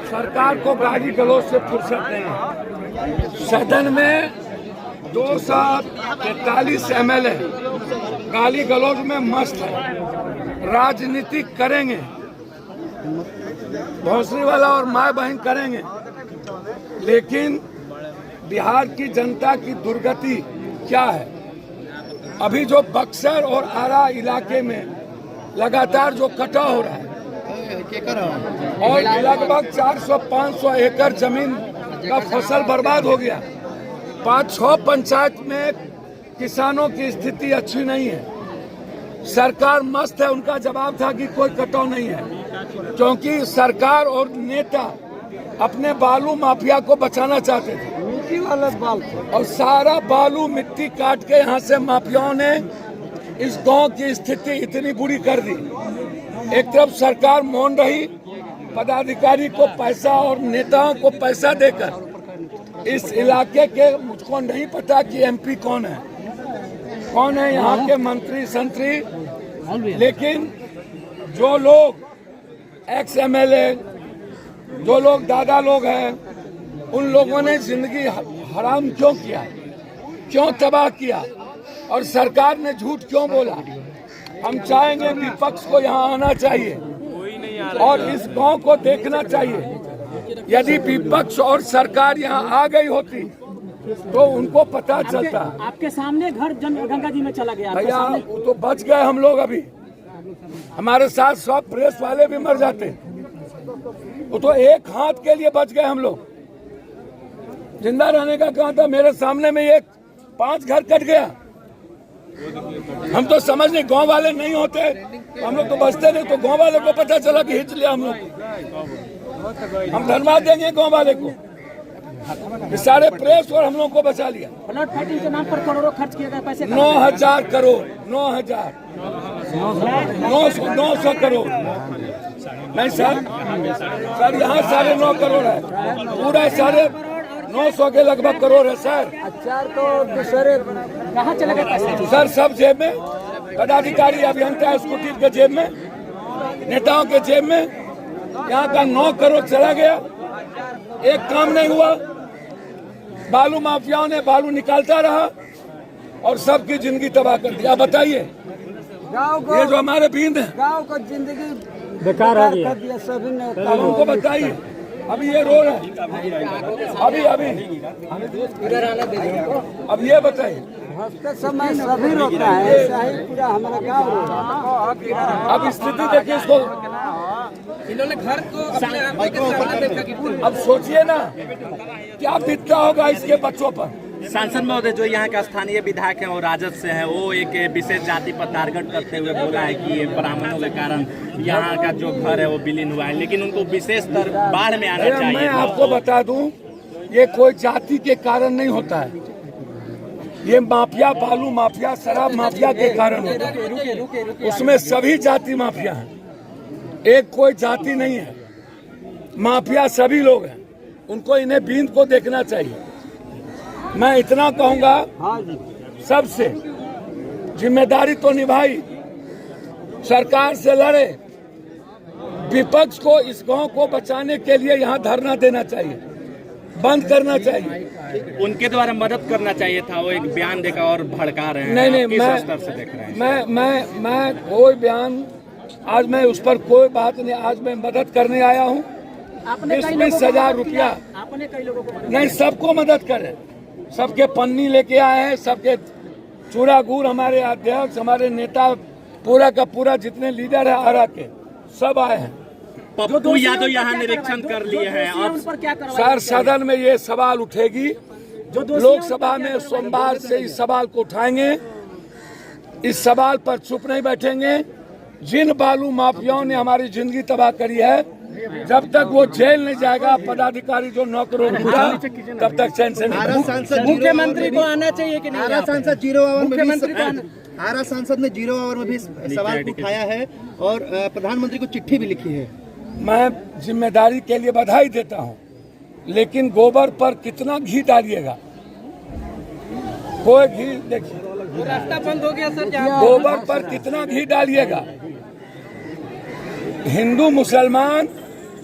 सरकार को गाली गलौज से फुर्सत नहीं है। सदन में 243 MLA गाली गलौज में मस्त है, राजनीति करेंगे, भौसरी वाला और माए बहन करेंगे, लेकिन बिहार की जनता की दुर्गति क्या है? अभी जो बक्सर और आरा इलाके में लगातार जो कटाव हो रहा है और लगभग 400-500 एकड़ जमीन का फसल बर्बाद हो गया। 5-6 पंचायत में किसानों की स्थिति अच्छी नहीं है। सरकार मस्त है, उनका जवाब था कि कोई कटाव नहीं है, क्योंकि सरकार और नेता अपने बालू माफिया को बचाना चाहते थे और सारा बालू मिट्टी काट के यहाँ से माफियाओं ने इस गांव की स्थिति इतनी बुरी कर दी। एक तरफ सरकार मौन रही, पदाधिकारी को पैसा और नेताओं को पैसा देकर इस इलाके के, मुझको नहीं पता कि MP कौन है यहाँ के मंत्री संतरी, लेकिन जो लोग एक्स MLA, जो लोग दादा लोग हैं, उन लोगों ने जिंदगी हराम क्यों किया, क्यों तबाह किया और सरकार ने झूठ क्यों बोला? हम चाहेंगे विपक्ष को यहाँ आना चाहिए और इस गांव को देखना चाहिए। यदि विपक्ष और सरकार यहाँ आ गई होती तो उनको पता चलता। आपके सामने घर गंगा जी में चला गया भैया, तो बच गए हम लोग। अभी हमारे साथ सब प्रेस वाले भी मर जाते, वो तो एक हाथ के लिए बच गए हम लोग। जिंदा रहने का कहा था, मेरे सामने में एक 5 घर कट गया। हम तो समझ नहीं, गांव वाले नहीं होते हम लोग तो बचते नहीं, तो गांव वाले को पता चला कि हिच लिया हम लोग। हम धन्यवाद देंगे गांव वाले को, सारे प्रेस और हम लोग को बचा लिया। फ्लड फाइटिंग के नाम पर करोड़ों खर्च किए गए पैसे, 9,000 करोड़ 900 करोड़ नहीं सर यहाँ 9.5 करोड़ है, पूरा 950 के लगभग करोड़ है सर। तो दूसरे कहाँ चले गए पैसे? सर सब जेब में, पदाधिकारी अभियंता स्कूटी के जेब में, नेताओं के जेब में। यहाँ का 9 करोड़ चला गया, एक काम नहीं हुआ। बालू माफियाओं ने बालू निकालता रहा और सबकी जिंदगी तबाह कर दिया। बताइए, ये जो हमारे बींद है, गाँव को जिंदगी बेकार कर दिया सभी ने। उनको बताइए, अभी ये रो रहे हैं, अभी अब ये बताइए, समय सभी रोता है, ऐसा ही पूरा हमारा गाँव। अब स्थिति देखिए इसको, इन्होंने घर को अब सोचिए ना क्या बीतता होगा इसके बच्चों पर। सांसद महोदय जो यहाँ का स्थानीय विधायक है और राजद से है, वो एक विशेष जाति पर टारगेट करते हुए बोला है कि ये ब्राह्मणों के कारण यहाँ का जो घर है वो विलीन हुआ है, लेकिन उनको विशेष बाढ़ में आना चाहिए। मैं आपको बता दूं, ये कोई जाति के कारण नहीं होता है, ये माफिया, बालू माफिया, शराब माफिया के कारण होता है। उसमें सभी जाति माफिया हैं, एक कोई जाति नहीं है, माफिया सभी लोग हैं। उनको इन्हें बींद को देखना चाहिए। मैं इतना कहूंगा, सबसे जिम्मेदारी तो निभाई, सरकार से लड़े, विपक्ष को इस गांव को बचाने के लिए यहाँ धरना देना चाहिए, बंद करना चाहिए। उनके द्वारा मदद करना चाहिए था, वो एक बयान देकर और भड़का रहे हैं। नहीं, किस स्तर से देख रहे हैं? मैं कोई बयान, आज मैं उस पर कोई बात नहीं। आज मैं मदद करने आया हूँ। 20,000 रुपया आपने कई लोगों को नहीं, सबको मदद करें, सबके पन्नी लेके आए हैं, सबके चूड़ा गुड़, हमारे अध्यक्ष, हमारे नेता, पूरा का पूरा जितने लीडर है आरा के, सब आए हैं। पप्पू यादव यहाँ निरीक्षण कर लिए हैं। उन पर क्या कार्रवाई? सर सदन में ये सवाल उठेगी, लोकसभा में सोमवार से इस सवाल को उठाएंगे। इस सवाल पर चुप नहीं बैठेंगे। जिन बालू माफियाओं ने हमारी जिंदगी तबाह करी है, जब तक वो जेल नहीं जाएगा पदाधिकारी जो 9 करोड़ पूरा, तब तक चैन से नहीं। मुख्यमंत्री को आना चाहिए कि नहीं? आरा सांसद 0 आवर में मुख्यमंत्री को आरा सांसद ने 0 आवर में भी सवाल को उठाया है और प्रधानमंत्री को चिट्ठी भी लिखी है। मैं जिम्मेदारी के लिए बधाई देता हूं, लेकिन गोबर पर कितना घी डालिएगा? कोई घी देखिए, रास्ता बंद हो गया सर। गोबर पर कितना घी डालिएगा? हिंदू मुसलमान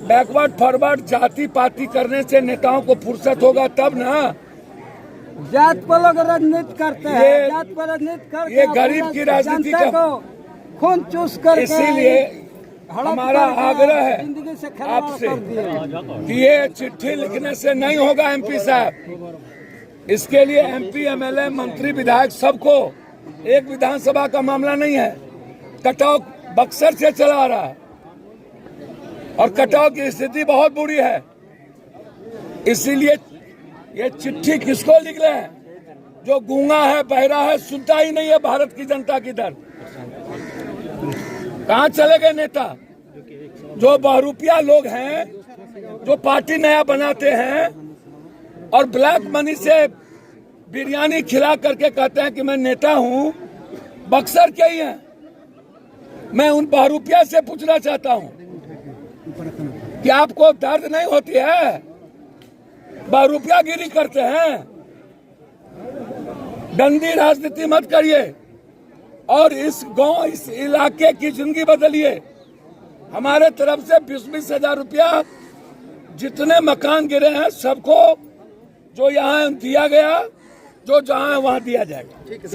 बैकवर्ड फॉरवर्ड जाति पाति करने से नेताओं को फुर्सत होगा तब ना। जात पर लोग राजनीति करते हैं, जात पर राजनीति करके ये गरीब की राजनीति जनता का को खून चूस करके इसीलिए हड़प हमारा करके आग्रह है जिंदगी से खिलवाड़ आपसे कर दिए। कि ये चिट्ठी लिखने से नहीं होगा एमपी साहब। इसके लिए एमपी एमएलए मंत्री विधायक सबको, एक विधानसभा का मामला नहीं है, कटाव बक्सर से चला आ रहा है और कटाव की स्थिति बहुत बुरी है। इसीलिए ये चिट्ठी किसको लिख रहे हैं? जो गूंगा है, बहरा है, सुनता ही नहीं है भारत की जनता की दर्द। कहाँ चले गए नेता? जो बहुरूपिया लोग हैं, जो पार्टी नया बनाते हैं और ब्लैक मनी से बिरयानी खिला करके कहते हैं कि मैं नेता हूं, बक्सर के ही हैं। मैं उन बहुरूपिया से पूछना चाहता हूं कि आपको दर्द नहीं होती है? बहुरूपिया गिरी करते हैं। गंदी राजनीति मत करिए और इस गांव, इस इलाके की जिंदगी बदलिए। हमारे तरफ से 20-20 हजार रुपया जितने मकान गिरे हैं सबको जो यहाँ दिया गया, जो जहाँ है वहाँ दिया जाएगा।